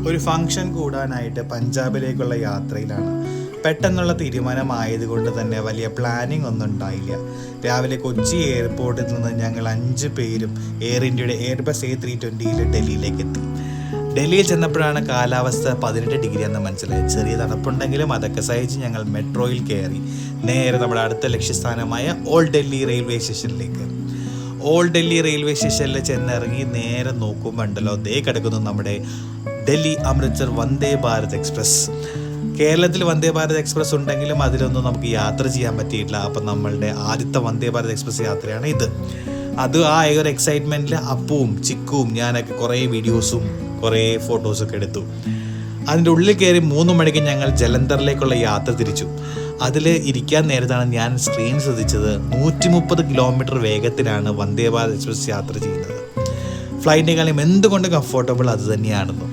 ഒരു ഫംഗ്ഷൻ കൂടാനായിട്ട് പഞ്ചാബിലേക്കുള്ള യാത്രയിലാണ്. പെട്ടെന്നുള്ള തീരുമാനമായതുകൊണ്ട് തന്നെ വലിയ പ്ലാനിങ് ഒന്നും ഉണ്ടായില്ല. രാവിലെ കൊച്ചി എയർപോർട്ടിൽ നിന്ന് ഞങ്ങൾ 5 പേരും എയർ ഇന്ത്യയുടെ എയർബസ് A320 ഡൽഹിയിലേക്ക് എത്തി. ഡൽഹിയിൽ ചെന്നപ്പോഴാണ് കാലാവസ്ഥ 18 ഡിഗ്രി എന്ന് മനസ്സിലായി. ചെറിയ തണുപ്പുണ്ടെങ്കിലും അതൊക്കെ സഹിച്ച് ഞങ്ങൾ മെട്രോയിൽ കയറി നേരെ നമ്മുടെ അടുത്ത ലക്ഷ്യസ്ഥാനമായ ഓൾഡ് ഡൽഹി റെയിൽവേ സ്റ്റേഷനിലേക്ക്. ഓൾഡ് ഡൽഹി റെയിൽവേ സ്റ്റേഷനിൽ ചെന്നിറങ്ങി നേരെ നോക്കുമ്പോണ്ടല്ലോ ദേ കിടക്കുന്നു നമ്മുടെ ഡൽഹി അമൃത്സർ വന്ദേ ഭാരത് എക്സ്പ്രസ്. കേരളത്തിൽ വന്ദേ ഭാരത് എക്സ്പ്രസ് ഉണ്ടെങ്കിലും അതിലൊന്നും നമുക്ക് യാത്ര ചെയ്യാൻ പറ്റിയിട്ടില്ല. അപ്പം നമ്മളുടെ ആദ്യത്തെ വന്ദേ ഭാരത് എക്സ്പ്രസ് യാത്രയാണ് ഇത്. അത് ആ ഒരു എക്സൈറ്റ്മെൻറ്റിൽ അപ്പവും ചിക്കുവും ഞാനൊക്കെ കുറേ വീഡിയോസും കുറേ ഫോട്ടോസൊക്കെ എടുത്തു. അതിൻ്റെ ഉള്ളിൽ കയറി 3 മണിക്ക് ഞങ്ങൾ ജലന്ധറിലേക്കുള്ള യാത്ര തിരിച്ചു. അതിൽ ഇരിക്കാൻ നേരത്താണ് ഞാൻ സ്ക്രീൻ ശ്രദ്ധിച്ചത് 130 കിലോമീറ്റർ വേഗത്തിലാണ് വന്ദേ ഭാരത് എക്സ്പ്രസ് യാത്ര ചെയ്യുന്നത്. ഫ്ലൈറ്റിനേക്കാളും എന്തുകൊണ്ട് കംഫർട്ടബിൾ അത് തന്നെയാണെന്ന്.